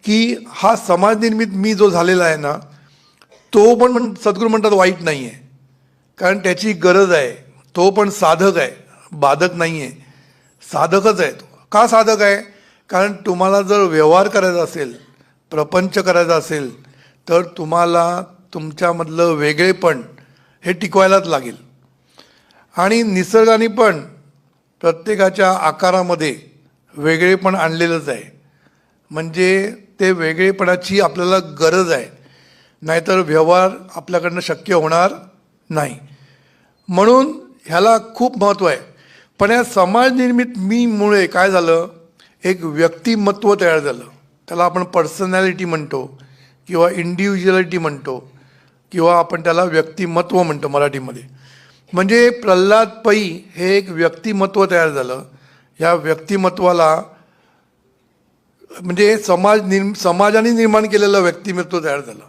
की हा समाजनिर्मित मी जो झालेला आहे ना, तो पण सद्गुरू म्हणतात वाईट नाही आहे, कारण त्याची गरज आहे. तो पण साधक आहे, बाधक नाही आहे, साधकच आहे. तो का साधक आहे? कारण तुम्हाला जर व्यवहार करायचा असेल, प्रपंच करायचा असेल, तर तुम्हाला तुमच्यामधलं वेगळेपण हे टिकवायलाच लागेल. आणि निसर्गाने पण प्रत्येकाच्या आकारामध्ये वेगळेपण आणलेलंच आहे. म्हणजे ते वेगळेपणाची आपल्याला गरज आहे, नाहीतर व्यवहार आपल्याकडनं शक्य होणार नाही. म्हणून ह्याला खूप महत्त्व आहे. पण या समाजनिर्मित मीमुळे काय झालं, एक व्यक्तिमत्व तयार झालं. त्याला आपण पर्सनॅलिटी म्हणतो किंवा इंडिव्हिज्युअलिटी म्हणतो किंवा आपण त्याला व्यक्तिमत्व म्हणतो मराठीमध्ये. म्हणजे प्रल्हाद पै हे एक व्यक्तिमत्व तयार झालं. या व्यक्तिमत्वाला म्हणजे समाजाने निर्माण केलेलं व्यक्तिमत्व तयार झालं.